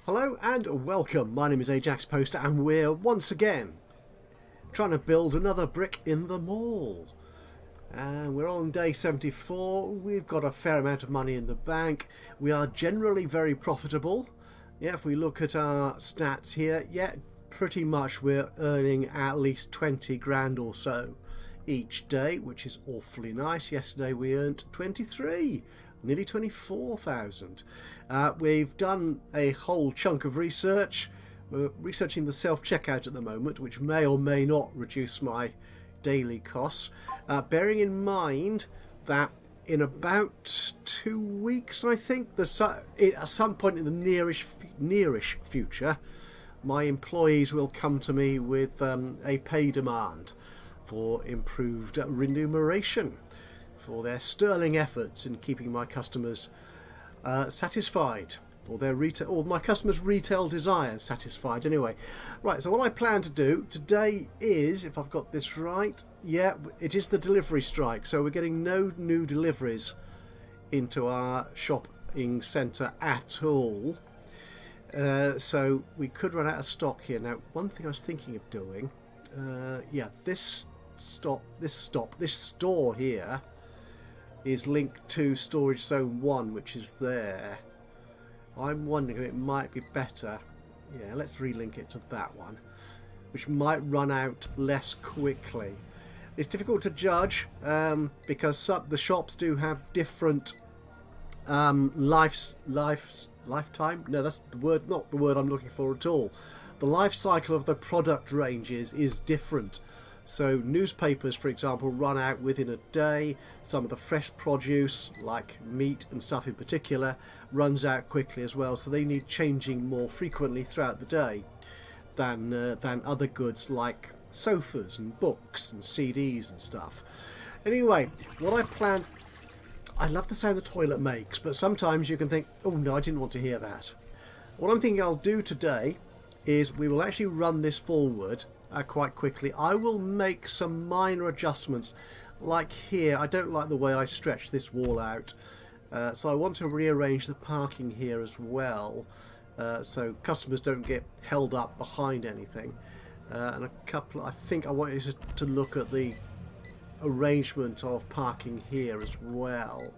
Hello and welcome, my name is Ajaxpost and we're once again trying to build another brick in the mall. And we're on day 74, we've got a fair amount of money in the bank, we are generally very profitable. Yeah, if we look at our stats here, yeah, pretty much we're earning at least 20 grand or so each day, which is awfully nice. Yesterday we earned 23. Nearly 24,000. We've done a whole chunk of research. We're researching the self-checkout at the moment, which may or may not reduce my daily costs. Bearing in mind that in about 2 weeks, I think, at some point in the nearish future, my employees will come to me with a pay demand for improved remuneration for their sterling efforts in keeping my customers satisfied, or my customers' retail desires satisfied. Anyway, right. So what I plan to do today is, if I've got this right, yeah, it is the delivery strike. So we're getting no new deliveries into our shopping centre at all. So we could run out of stock here. Now, one thing I was thinking of doing, yeah, this store here is linked to storage zone 1, which is there. I'm wondering if it might be better, yeah, let's relink it to that one, which might run out less quickly. It's difficult to judge because the shops do have different lifetime. No, that's the word, not the word I'm looking for at all. The life cycle of the product ranges is different. So newspapers, for example, run out within a day. Some of the fresh produce, like meat and stuff in particular, runs out quickly as well. So they need changing more frequently throughout the day than other goods like sofas and books and CDs and stuff. Anyway, what I plan... I love the sound the toilet makes, but sometimes you can think, oh no, I didn't want to hear that. What I'm thinking I'll do today is we will actually run this forward quite quickly. I will make some minor adjustments, like here. I don't like the way I stretch this wall out, so I want to rearrange the parking here as well, so customers don't get held up behind anything. And I think I want you to look at the arrangement of parking here as well.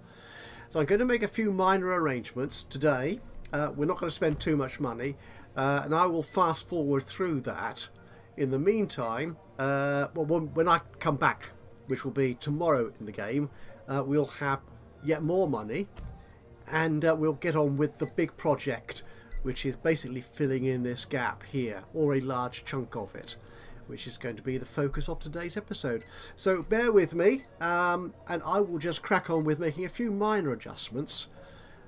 So I'm going to make a few minor arrangements today. We're not going to spend too much money, and I will fast forward through that. In the meantime, when I come back, which will be tomorrow in the game, we'll have yet more money, and we'll get on with the big project, which is basically filling in this gap here, or a large chunk of it, which is going to be the focus of today's episode. So bear with me, and I will just crack on with making a few minor adjustments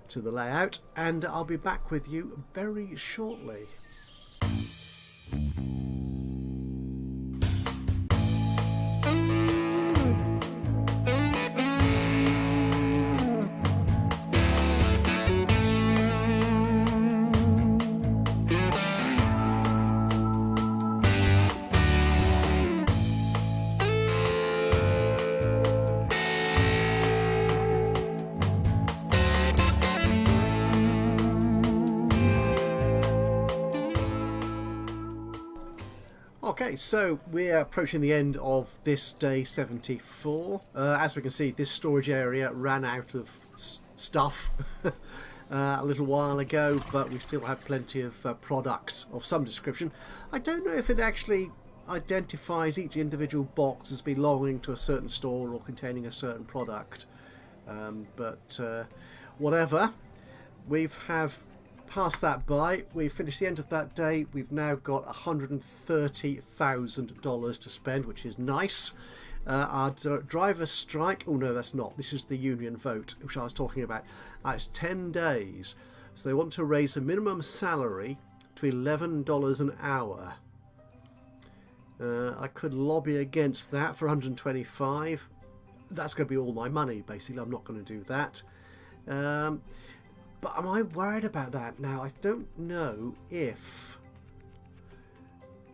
to the layout, and I'll be back with you very shortly. Okay, so we're approaching the end of this day 74. As we can see, this storage area ran out of stuff a little while ago, but we still have plenty of products of some description. I don't know if it actually identifies each individual box as belonging to a certain store or containing a certain product, but whatever. We've passed that by. We've finished the end of that day. We've now got $130,000 to spend, which is nice. Our driver's strike, oh no, that's not, this is the union vote which I was talking about. It's 10 days, so they want to raise the minimum salary to $11 an hour. I could lobby against that for 125. That's going to be all my money, basically. I'm not going to do that. But am I worried about that now? I don't know if...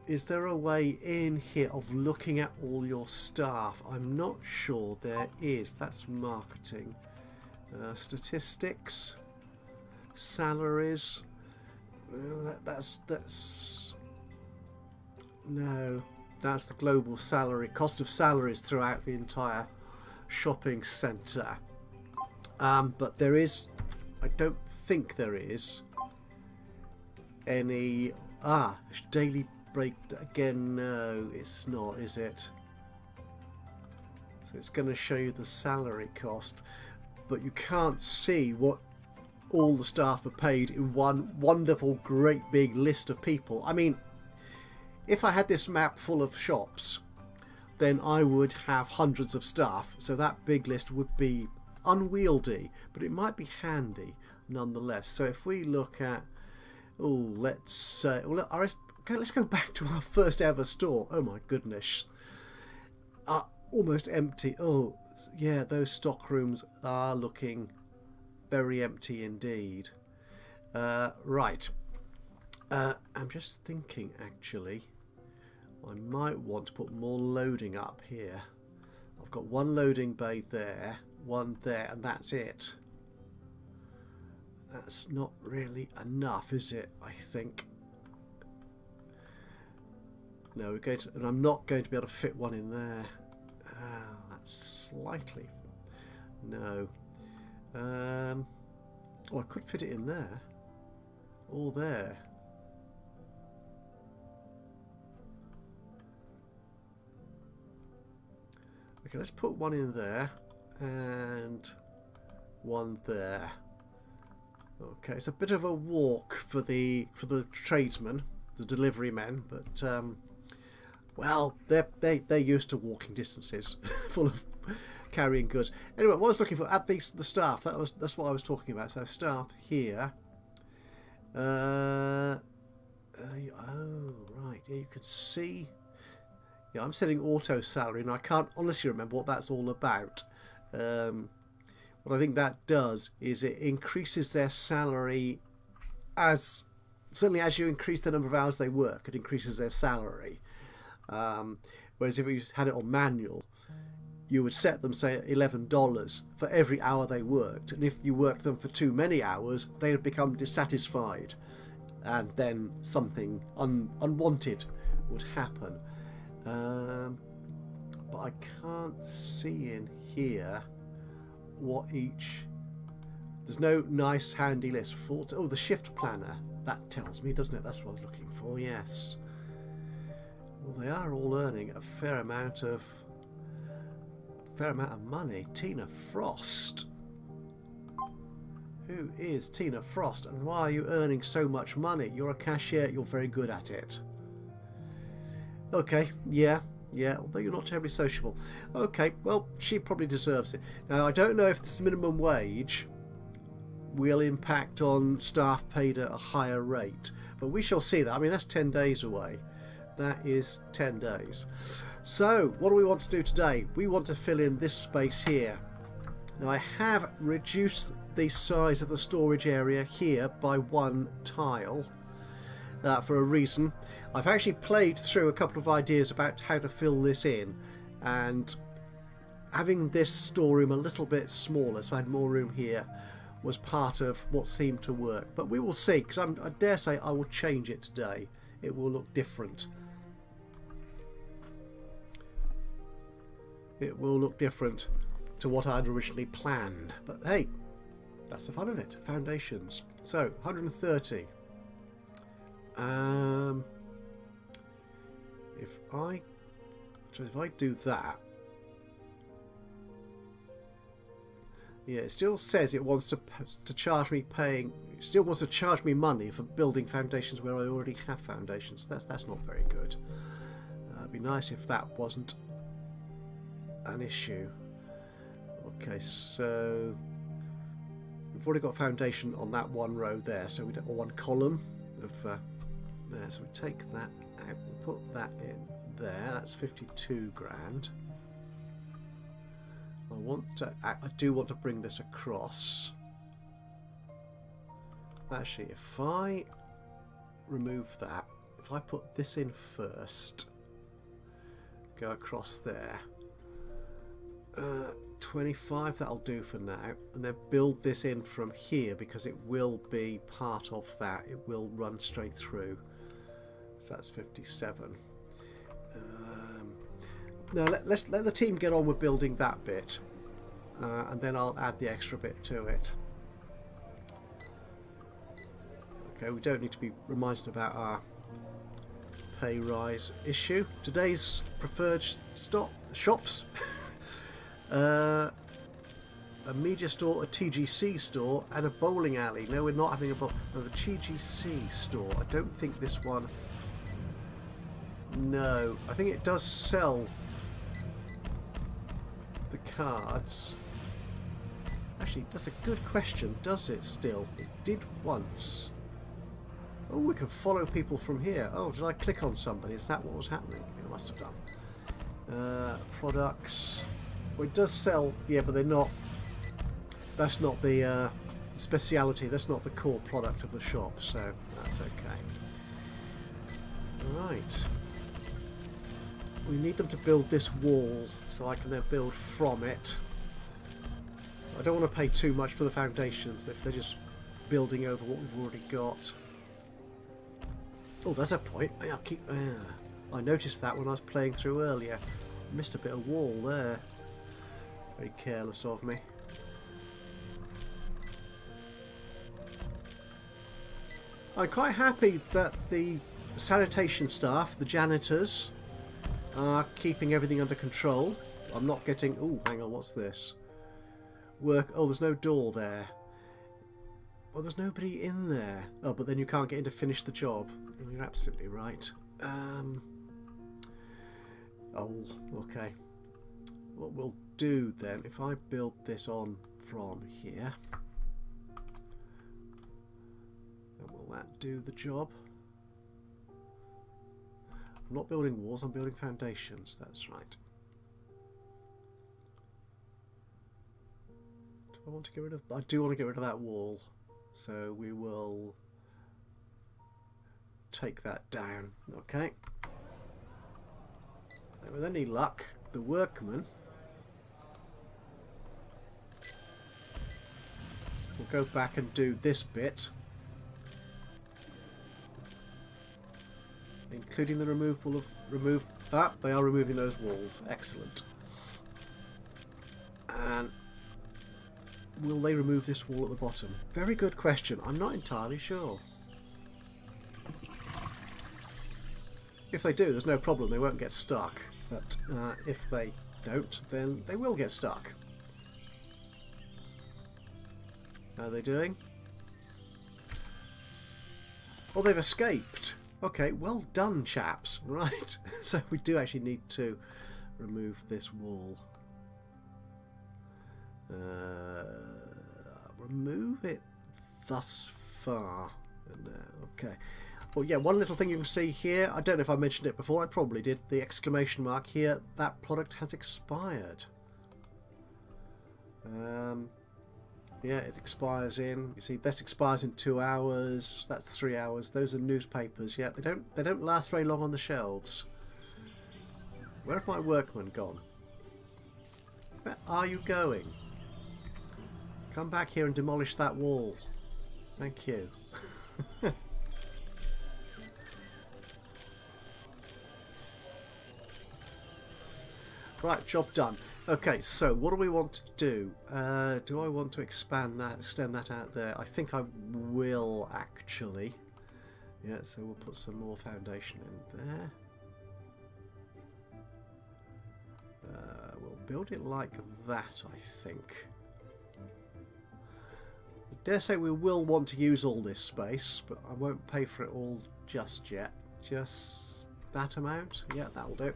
Is there a way in here of looking at all your staff? I'm not sure there is. That's marketing. Statistics. Salaries. no, that's the global salary cost of salaries throughout the entire shopping centre. But there is, I don't think there is any daily break again. No, it's not, is it? So it's going to show you the salary cost, but you can't see what all the staff are paid in one wonderful great big list of people. I mean, if I had this map full of shops, then I would have hundreds of staff, so that big list would be unwieldy, but it might be handy nonetheless. So if we look at, let's go back to our first ever store. Oh my goodness, almost empty. Oh yeah, those stock rooms are looking very empty indeed. Right, I'm just thinking actually I might want to put more loading up here. I've got one loading bay there, one there, and that's it. That's not really enough, is it? I think. No, we're going to, and I'm not going to be able to fit one in there. That's slightly. No. I could fit it in there, or there. Okay, let's put one in there and one there. Okay, it's a bit of a walk for the tradesmen, the delivery men, but well, they're used to walking distances full of carrying goods. Anyway, what I was looking for at the staff, that's what I was talking about. So staff here. Oh right, yeah, you could see. Yeah, I'm setting auto salary, and I can't honestly remember what that's all about. What I think that does is it increases their salary certainly as you increase the number of hours they work, it increases their salary. Whereas if you had it on manual, you would set them, say, $11 for every hour they worked, and if you worked them for too many hours, they would become dissatisfied, and then something unwanted would happen. But I can't see in here what each. There's no nice handy list. Oh, the shift planner. That tells me, doesn't it? That's what I was looking for. Yes. Well, they are all earning a fair amount of money. Tina Frost. Who is Tina Frost, and why are you earning so much money? You're a cashier. You're very good at it. Okay, yeah, although you're not terribly sociable. Okay, well, she probably deserves it. Now, I don't know if this minimum wage will impact on staff paid at a higher rate, but we shall see that. I mean, that's 10 days away. That is 10 days. So, what do we want to do today? We want to fill in this space here. Now, I have reduced the size of the storage area here by 1 tile. For a reason. I've actually played through a couple of ideas about how to fill this in, and having this storeroom a little bit smaller, so I had more room here, was part of what seemed to work. But we will see, because I dare say I will change it today. It will look different. It will look different to what I'd originally planned. But hey, that's the fun of it. Foundations. So 130. If I do that, yeah, it still says it wants to charge me it still wants to charge me money for building foundations where I already have foundations. That's not very good. It'd be nice if that wasn't an issue. Okay, so we've already got foundation on that one row there, so or one column of there. So we take that out, we put that in there. That's 52 grand. I do want to bring this across. Actually, if I remove that, if I put this in first, go across there. 25, that'll do for now, and then build this in from here because it will be part of that. It will run straight through. So that's 57. Now let's let the team get on with building that bit, and then I'll add the extra bit to it. Okay, we don't need to be reminded about our pay rise issue. Today's preferred shops. A media store, a TGC store, and a bowling alley. No, we're not having the TGC store. I don't think this one. No, I think it does sell the cards. Actually, that's a good question. Does it still? It did once. Oh, we can follow people from here. Oh, did I click on somebody? Is that what was happening? I must have done. Products. Well, it does sell, yeah, but they're not. That's not the speciality. That's not the core product of the shop, so that's okay. Right. We need them to build this wall so I can then build from it. So I don't want to pay too much for the foundations if they're just building over what we've already got. Oh, there's a point. I noticed that when I was playing through earlier. Missed a bit of wall there. Very careless of me. I'm quite happy that the sanitation staff, the janitors, are keeping everything under control. I'm not getting... Oh, hang on, what's this? Work... Oh, there's no door there. Well, there's nobody in there. Oh, but then you can't get in to finish the job. You're absolutely right. Oh, okay. What we'll do then, if I build this on from here, then will that do the job? I'm not building walls, I'm building foundations, that's right. Do I want to get rid of... I do want to get rid of that wall, so we will take that down. Okay. And with any luck, the workmen will go back and do this bit, including the removal of they are removing those walls. Excellent. And will they remove this wall at the bottom? Very good question. I'm not entirely sure. If they do, there's no problem. They won't get stuck. But if they don't, then they will get stuck. How are they doing? Oh, they've escaped. Okay, well done, chaps. Right, so we do actually need to remove this wall. Remove it thus far. And there, okay. Well, yeah, one little thing you can see here, I don't know if I mentioned it before, I probably did, the exclamation mark here, that product has expired. Yeah, it expires in, you see, this expires in 2 hours, that's 3 hours, those are newspapers, yeah, they don't last very long on the shelves. Where have my workmen gone? Where are you going? Come back here and demolish that wall. Thank you. Right, job done. Okay, so what do we want to do? Do I want to extend that out there? I think I will actually. Yeah, so we'll put some more foundation in there. We'll build it like that, I think. I dare say we will want to use all this space, but I won't pay for it all just yet. Just that amount? Yeah, that'll do.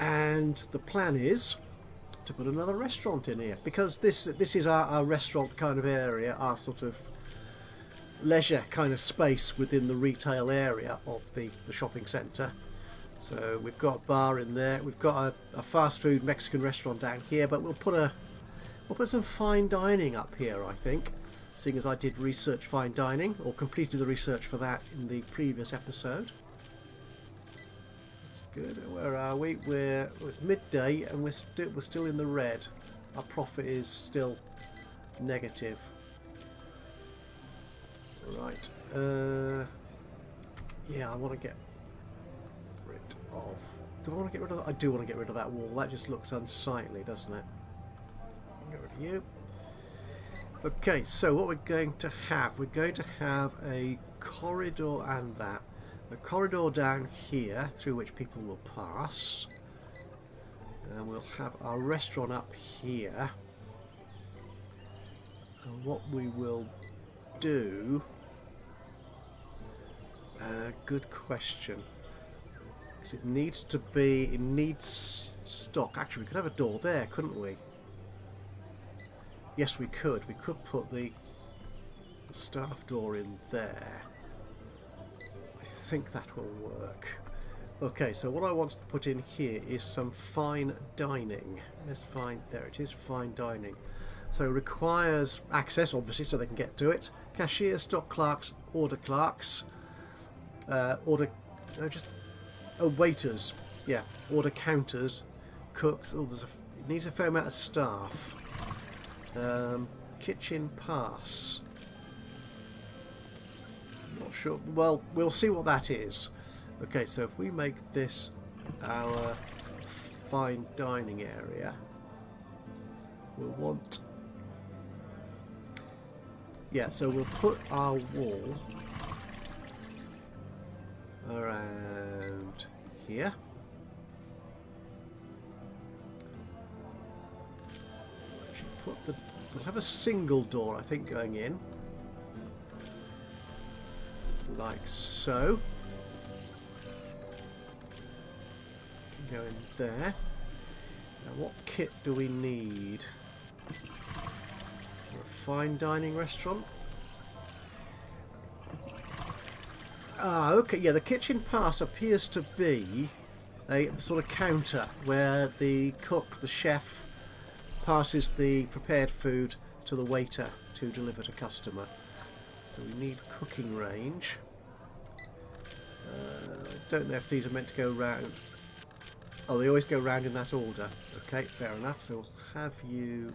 And the plan is to put another restaurant in here, because this is our restaurant kind of area, our sort of leisure kind of space within the retail area of the shopping centre. So we've got a bar in there, we've got a fast food Mexican restaurant down here, but we'll put some fine dining up here, I think, seeing as I did research fine dining, or completed the research for that in the previous episode. Let's good. Where are we? It's midday and we're still in the red. Our profit is still negative. Right. Yeah, I want to get rid of... Do I want to get rid of that? I do want to get rid of that wall. That just looks unsightly, doesn't it? Get rid of you. Okay, so what we're going to have... We're going to have a corridor and that. A corridor down here through which people will pass. And we'll have our restaurant up here. And what we will do... good question. Because it needs to be... It needs stock. Actually, we could have a door there, couldn't we? Yes, we could. We could put the staff door in there. I think that will work. Okay, so what I want to put in here is some fine dining. Let's find... There it is, fine dining. So it requires access, obviously, so they can get to it. Cashiers, stock clerks, order clerks. Waiters. Yeah, order counters, cooks. Oh, it needs a fair amount of staff. Kitchen pass. Not sure. Well, we'll see what that is. Okay, so if we make this our fine dining area, we'll want... Yeah, so we'll put our wall around here. We'll have a single door, I think, going in. Like so. Can go in there. Now what kit do we need? For a fine dining restaurant? Ah, okay, yeah, the kitchen pass appears to be a sort of counter where the cook, the chef, passes the prepared food to the waiter to deliver to customer. So we need cooking range. I don't know if these are meant to go round. Oh, they always go round in that order. Okay, fair enough. So we'll have you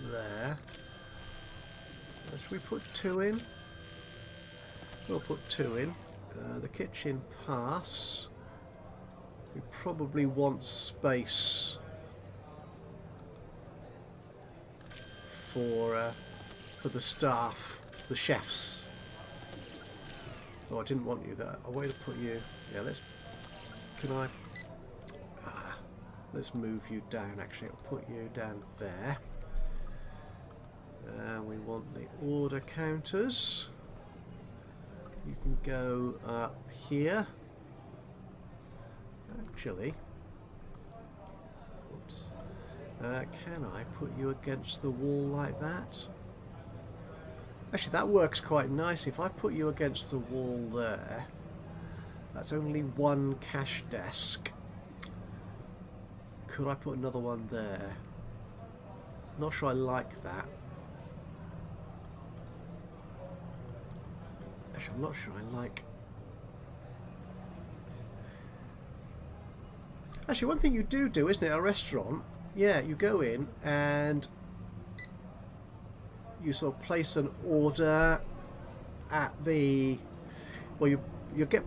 there. Should we put 2 in? We'll put 2 in. The kitchen pass. We probably want space for the staff, the chefs. Oh, I didn't want you there. A way to put you. Yeah, let's. Can I? Let's move you down. Actually, I'll put you down there. We want the order counters. You can go up here. Actually, whoops. Can I put you against the wall like that? Actually, that works quite nice. If I put you against the wall there, that's only 1 cash desk. Could I put another one there? Not sure I like that. Actually, I'm not sure I like... Actually, one thing you do, isn't it, at a restaurant? Yeah, you go in and you sort of place an order at the... Well, you get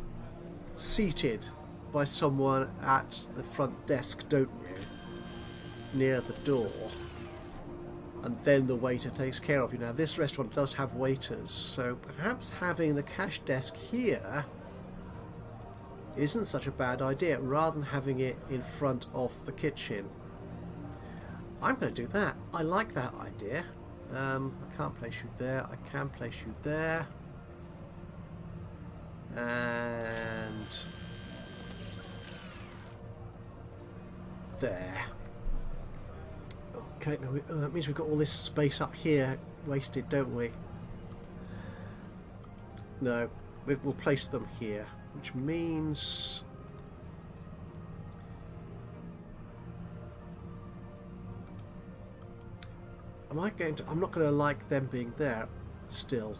seated by someone at the front desk, don't you? Near the door. And then the waiter takes care of you. Now, this restaurant does have waiters, so perhaps having the cash desk here isn't such a bad idea, rather than having it in front of the kitchen. I'm going to do that. I like that idea. I can't place you there. I can place you there. And there. Okay, now that means we've got all this space up here wasted, don't we? No, we'll place them here, which means... I'm not going to like them being there still.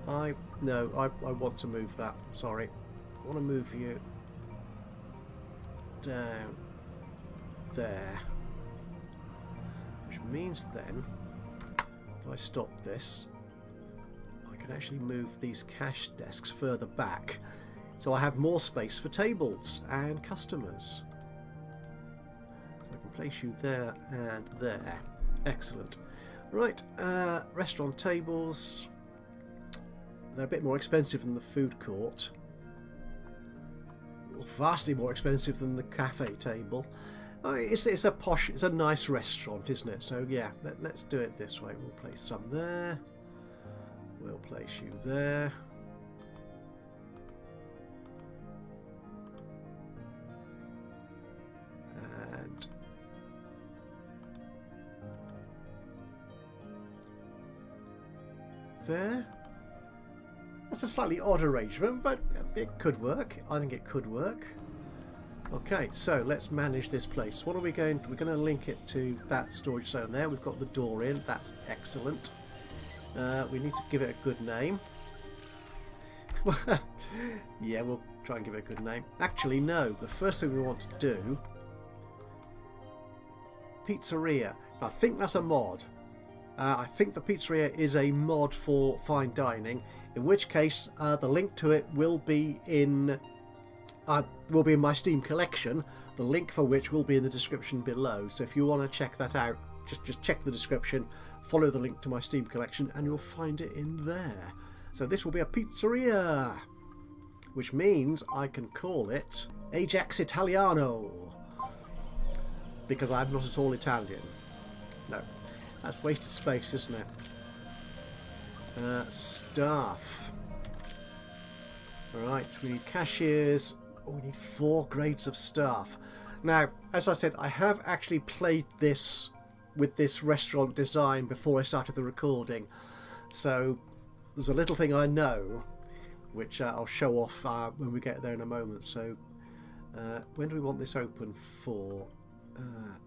I want to move that. Sorry. I want to move you down there, which means then if I stop this, I can actually move these cash desks further back, so I have more space for tables and customers. So I can place you there and there. Excellent. Right, restaurant tables. They're a bit more expensive than the food court. Vastly more expensive than the cafe table. Oh, it's a posh, it's a nice restaurant, isn't it? So yeah, let's do it this way. We'll place some there. We'll place you there. And there. That's a slightly odd arrangement, but it could work. I think it could work. Okay, so let's manage this place. What are we going to... We're going to link it to that storage zone there. We've got the door in. That's excellent. We need to give it a good name. Yeah, we'll try and give it a good name. Actually, no. The first thing we want to do... Pizzeria. I think that's a mod. I think the pizzeria is a mod for fine dining, in which case the link to it will be in my Steam collection, the link for which will be in the description below. So if you want to check that out, just check the description, follow the link to my Steam collection, and you'll find it in there. So this will be a pizzeria, which means I can call it Ajax Italiano, because I'm not at all Italian. No. That's wasted space, isn't it? Staff. Right, we need cashiers. Oh, we need 4 grades of staff. Now, as I said, I have actually played this with this restaurant design before I started the recording. So there's a little thing I know, which I'll show off when we get there in a moment. So when do we want this open for?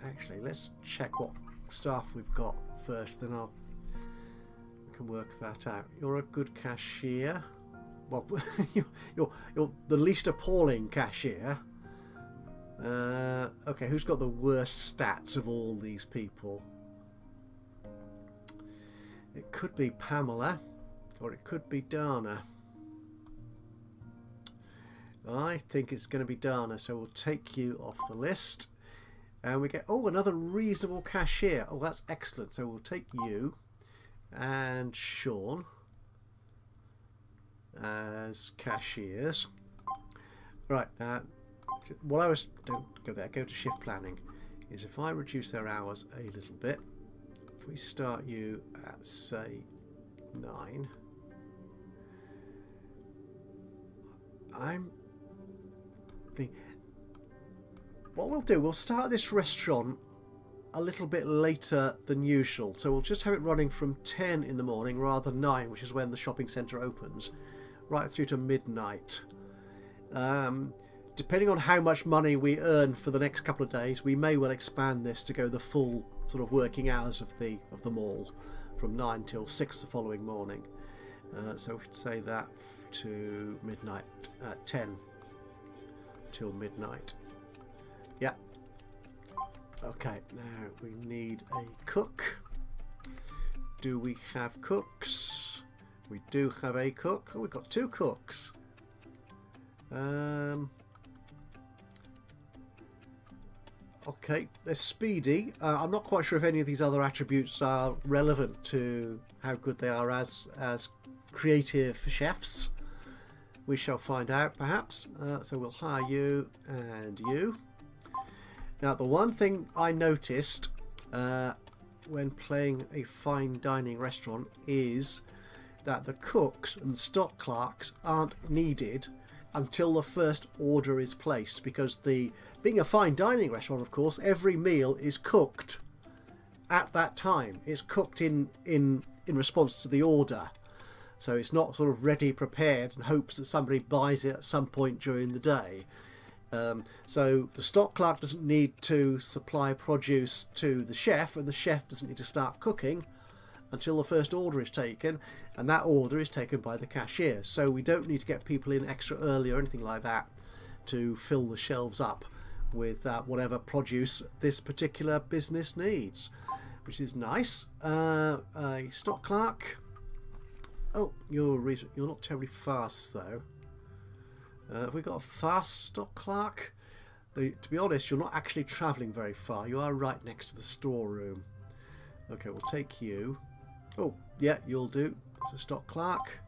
Actually, let's check what staff we've got first, then we can work that out. You're a good cashier. Well, you're the least appalling cashier. Okay, who's got the worst stats of all these people? It could be Pamela, or it could be Dana. I think it's going to be Dana, so we'll take you off the list. And we get, oh, another reasonable cashier. Oh, that's excellent. So we'll take you and Sean as cashiers. Right, what I was, don't go there, go to shift planning, is if I reduce their hours a little bit, if we start you at, say, 9, what we'll do, we'll start this restaurant a little bit later than usual. So we'll just have it running from 10 in the morning rather than 9, which is when the shopping centre opens, right through to midnight. Depending on how much money we earn for the next couple of days, we may well expand this to go the full sort of working hours of the mall, from 9 till 6 the following morning. So we could say that to midnight, 10 till midnight. Yeah. Okay, now we need a cook. Do we have cooks? We do have a cook. Oh, we've got 2 cooks. Okay, they're speedy. I'm not quite sure if any of these other attributes are relevant to how good they are as creative chefs. We shall find out, perhaps. So we'll hire you and you. Now, the one thing I noticed when playing a fine dining restaurant is that the cooks and stock clerks aren't needed until the first order is placed, because being a fine dining restaurant, of course, every meal is cooked at that time. It's cooked in response to the order. So it's not sort of ready, prepared, and hopes that somebody buys it at some point during the day. So the stock clerk doesn't need to supply produce to the chef, and the chef doesn't need to start cooking until the first order is taken, and that order is taken by the cashier. So we don't need to get people in extra early or anything like that to fill the shelves up with whatever produce this particular business needs, which is nice. A stock clerk. Oh, you're not terribly fast though. Have we got a fast stock clerk? To be honest, you're not actually travelling very far. You are right next to the storeroom. Okay, we'll take you. Oh, yeah, you'll do. It's a stock clerk.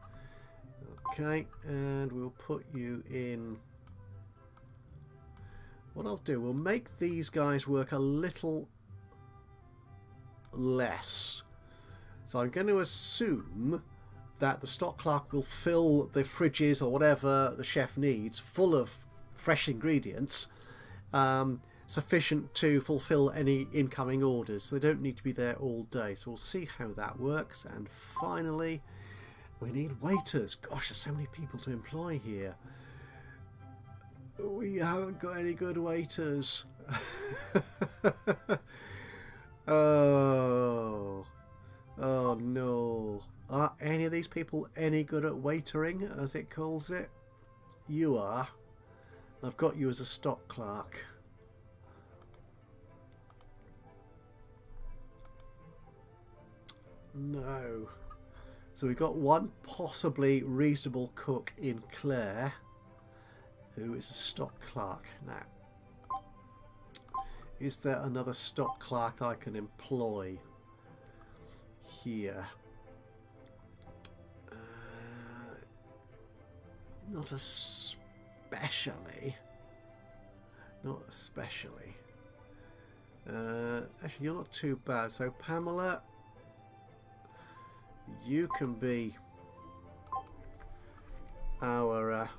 Okay, and we'll put you in. What I'll do, we'll make these guys work a little less. So I'm going to assume that the stock clerk will fill the fridges or whatever the chef needs full of fresh ingredients, sufficient to fulfill any incoming orders. So they don't need to be there all day. So we'll see how that works. And finally, we need waiters. Gosh, there's so many people to employ here. We haven't got any good waiters. Oh no. Are any of these people any good at waitering, as it calls it? You are. I've got you as a stock clerk. No. So we've got one possibly reasonable cook in Claire, who is a stock clerk. Now, is there another stock clerk I can employ here? Not especially. Not especially. Actually, you're not too bad. So, Pamela, you can be our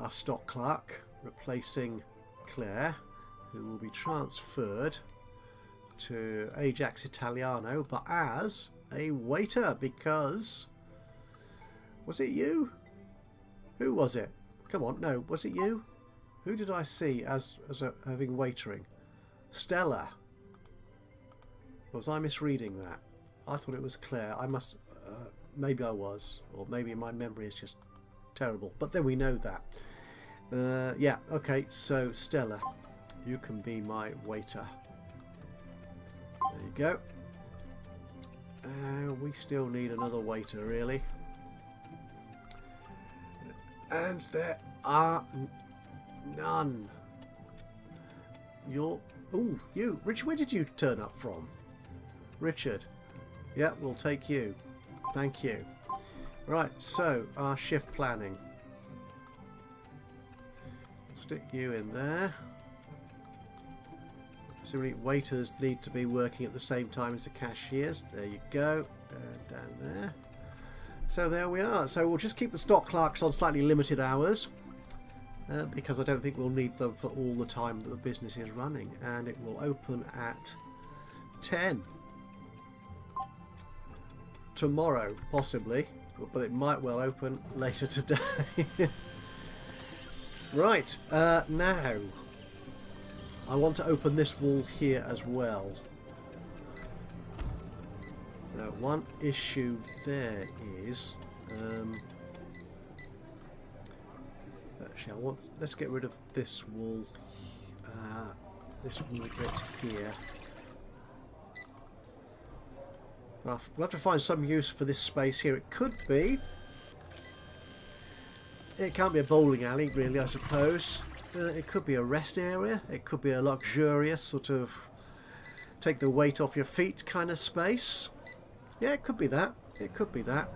stock clerk, replacing Claire, who will be transferred to Ajax Italiano, but as a waiter, because... Was it you? Who was it? Come on, no, was it you? Who did I see as having waitering? Stella. Was I misreading that? I thought it was Claire. I must... maybe I was. Or maybe my memory is just terrible. But then we know that. Yeah, okay, so Stella, you can be my waiter. There you go. We still need another waiter, really. And there are none. You're... Ooh, you. Richard, where did you turn up from? Richard. Yeah, we'll take you. Thank you. Right, so our shift planning. Stick you in there. So waiters need to be working at the same time as the cashiers. There you go. Down there. So there we are. So we'll just keep the stock clerks on slightly limited hours, because I don't think we'll need them for all the time that the business is running. And it will open at 10 tomorrow, possibly, but it might well open later today. Right, now I want to open this wall here as well. Now, one issue there is, actually, let's get rid of this wall bit here. We'll have to find some use for this space here. It could be. It can't be a bowling alley, really, I suppose. It could be a rest area. It could be a luxurious sort of take the weight off your feet kind of space. Yeah, it could be that. It could be that.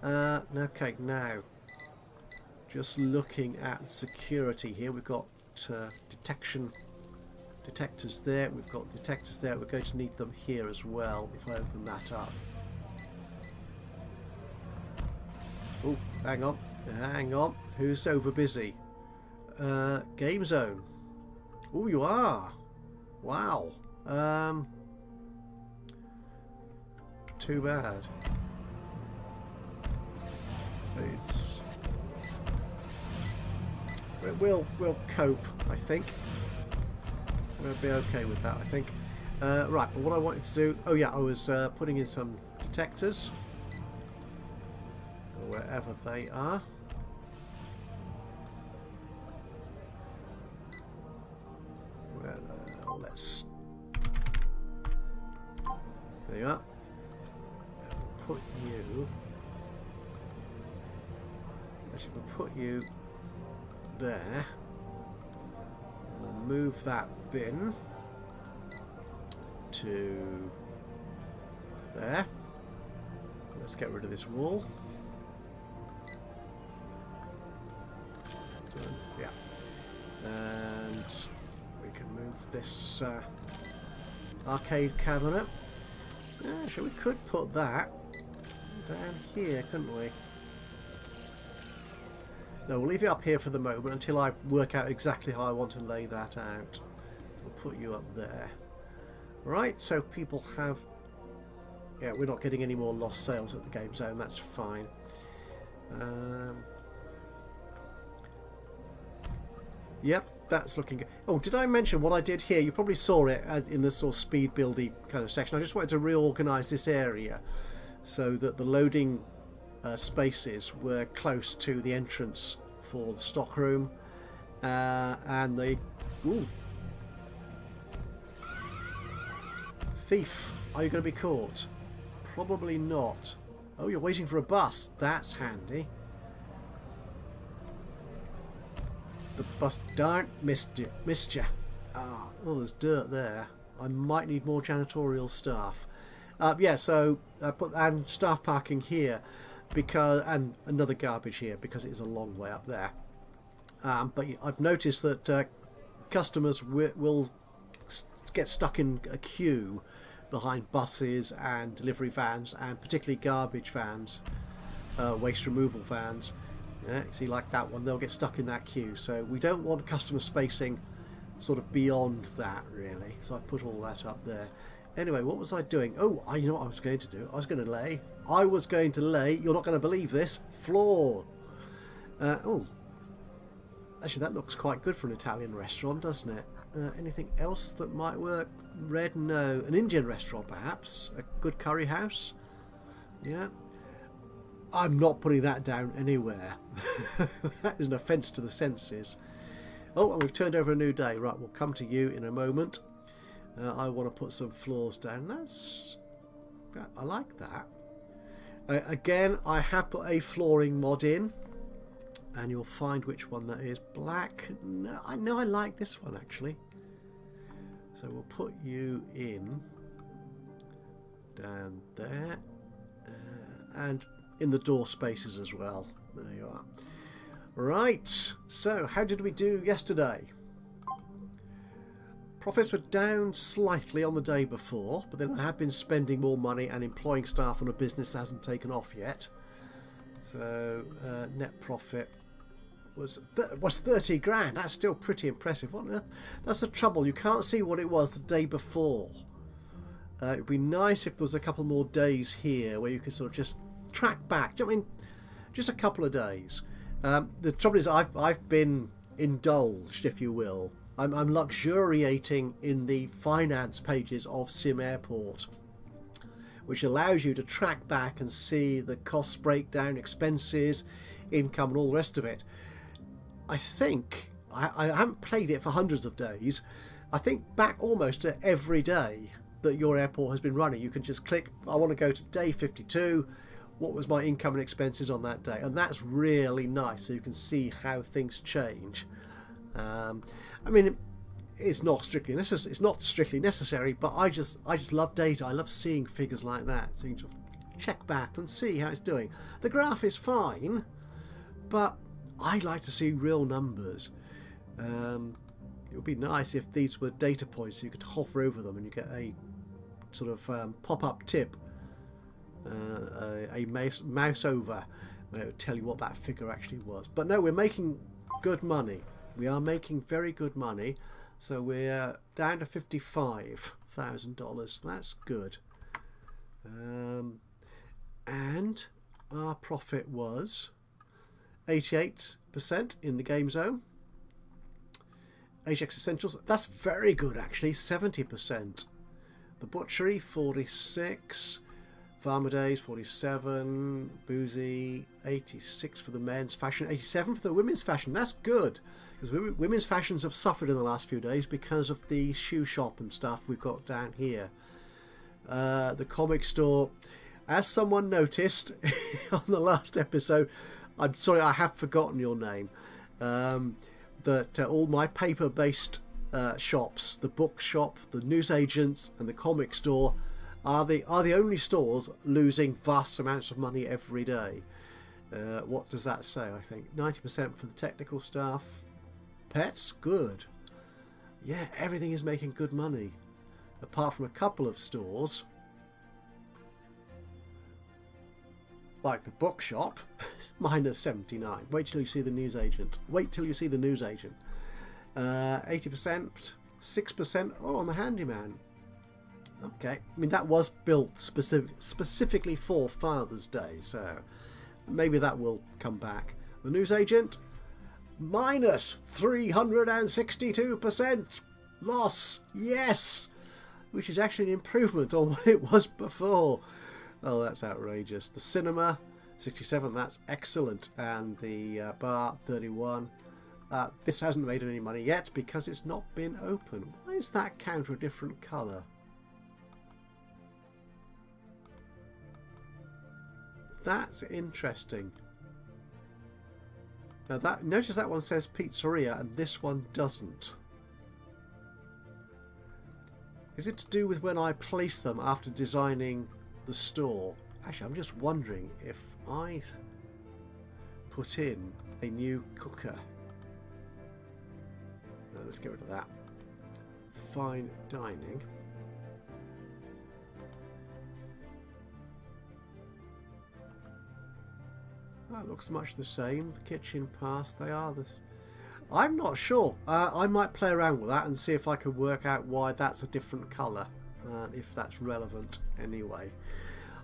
Okay, now, just looking at security here, we've got detectors there. We've got detectors there. We're going to need them here as well if I open that up. Oh, hang on. Hang on. Who's over busy? Game zone. Oh, you are. Wow. Too bad. It's... We'll cope, I think. We'll be okay with that, I think. Right, but what I wanted to do... Oh yeah, I was putting in some detectors. Wherever they are. Well, let's... There you are. Put you... Actually, we'll put you there. We'll move that bin to there. Let's get rid of this wall. Yeah. And we can move this arcade cabinet. Actually, we could put that down here, couldn't we? No, we'll leave it up here for the moment until I work out exactly how I want to lay that out. So we'll put you up there. Right, so people have... Yeah, we're not getting any more lost sales at the game zone, that's fine. Yep, that's looking good. Oh, did I mention what I did here? You probably saw it in the sort of speed buildy kind of section. I just wanted to reorganise this area so that the loading spaces were close to the entrance for the stock room, and the... Ooh. Thief, are you going to be caught? Probably not. Oh, you're waiting for a bus. That's handy. The bus, darn, missed you. Ah, oh, there's dirt there. I might need more janitorial staff. Yeah, so put and staff parking here, because and another garbage here because it is a long way up there. But I've noticed that customers will get stuck in a queue behind buses and delivery vans, and particularly garbage vans, waste removal vans. Yeah, see, like that one, they'll get stuck in that queue. So we don't want customer spacing sort of beyond that, really. So I put all that up there. Anyway, what was I doing? Oh, you know what I was going to do? I was going to lay, you're not going to believe this, floor. Oh, actually that looks quite good for an Italian restaurant, doesn't it? Anything else that might work? Red, no. An Indian restaurant, perhaps? A good curry house? Yeah. I'm not putting that down anywhere. That is an offence to the senses. Oh, and we've turned over a new day. Right, we'll come to you in a moment. I want to put some floors down. I like that. Again, I have put a flooring mod in, and you'll find which one that is. Black. No, I know I like this one actually. So we'll put you in down there, and in the door spaces as well. There you are. Right, so how did we do yesterday? Profits were down slightly on the day before, but then I have been spending more money and employing staff on a business that hasn't taken off yet. So net profit was 30 grand. That's still pretty impressive. What on earth? That's the trouble, you can't see what it was the day before. It would be nice if there was a couple more days here where you could sort of just track back. Do you know what I mean? Just a couple of days. The trouble is I've been indulged, if you will. I'm luxuriating in the finance pages of Sim Airport, which allows you to track back and see the costs breakdown, expenses, income and all the rest of it. I think, I haven't played it for hundreds of days, I think back almost to every day that your airport has been running. You can just click, I want to go to day 52, what was my income and expenses on that day, and that's really nice, so you can see how things change. I mean, it's not strictly necessary, but I just love data. I love seeing figures like that, so you can just check back and see how it's doing. The graph is fine, but I like to see real numbers. It would be nice if these were data points, so you could hover over them and you get a sort of pop-up tip, a mouse over, and it would tell you what that figure actually was. But no, we're making good money. We are making very good money, so we're down to $55,000. That's good. And our profit was 88% in the game zone. Ajax Essentials, that's very good actually, 70%. The butchery, 46. Farmer Days, 47. Boozy, 86 for the men's fashion. 87 for the women's fashion. That's good. Because women's fashions have suffered in the last few days because of the shoe shop and stuff we've got down here. The comic store, as someone noticed on the last episode, I'm sorry I have forgotten your name, that all my paper-based shops, the bookshop, the newsagents and the comic store are the only stores losing vast amounts of money every day. What does that say? I think 90% for the technical stuff. Pets, good. Yeah, everything is making good money, apart from a couple of stores like the bookshop, minus 79. Wait till you see the newsagent. 80%, 6%. Oh, on the handyman. Okay, I mean that was built specifically for Father's Day, so maybe that will come back. The newsagent, minus 362% loss. Yes, which is actually an improvement on what it was before. Oh, that's outrageous. The cinema, 67. That's excellent, and the bar, 31. This hasn't made any money yet because it's not been open. Why is that counter a different colour? That's interesting. Now notice that one says pizzeria and this one doesn't. Is it to do with when I place them after designing the store? Actually, I'm just wondering if I put in a new cooker. Let's get rid of that. Fine dining. That looks much the same. The kitchen pass, they are this. I'm not sure. I might play around with that and see if I can work out why that's a different colour, if that's relevant anyway.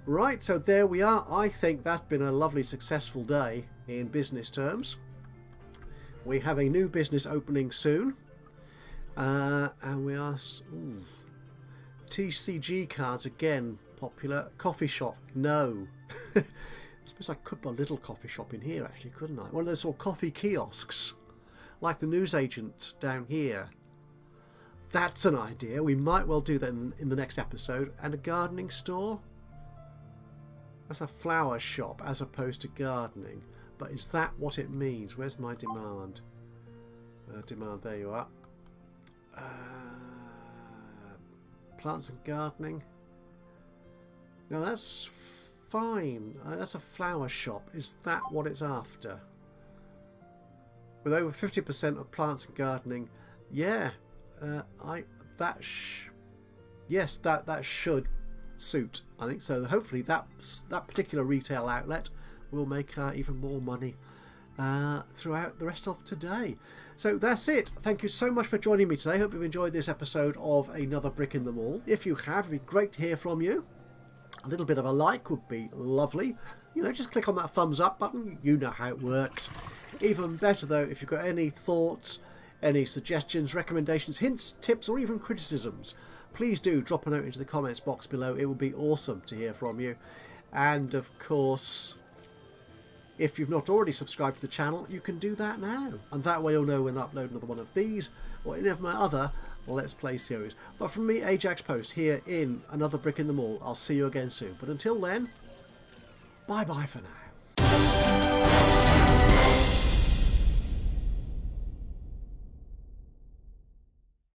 Right, so there we are. I think that's been a lovely successful day in business terms. We have a new business opening soon, and we are TCG cards again popular. Coffee shop, no. I suppose I could put a little coffee shop in here, actually, couldn't I? One of those sort of coffee kiosks, like the newsagent down here. That's an idea. We might well do that in the next episode. And a gardening store. That's a flower shop as opposed to gardening. But is that what it means? Where's my demand? Demand, there you are. Plants and gardening. No, that's fine. That's a flower shop. Is that what it's after? With over 50% of plants and gardening, yeah, yes, that should suit. I think so. Hopefully, that particular retail outlet will make even more money throughout the rest of today. So that's it. Thank you so much for joining me today. Hope you've enjoyed this episode of Another Brick in the Mall. If you have, it'd be great to hear from you. A little bit of a like would be lovely. You know, just click on that thumbs up button. You know how it works. Even better though, if you've got any thoughts, any suggestions, recommendations, hints, tips, or even criticisms, please do drop a note into the comments box below. It would be awesome to hear from you. And of course, if you've not already subscribed to the channel, you can do that now. And that way you'll know when I upload another one of these or any of my other Let's Play series. But from me, Ajaxpost, here in Another Brick in the Mall, I'll see you again soon. But until then, bye-bye for now.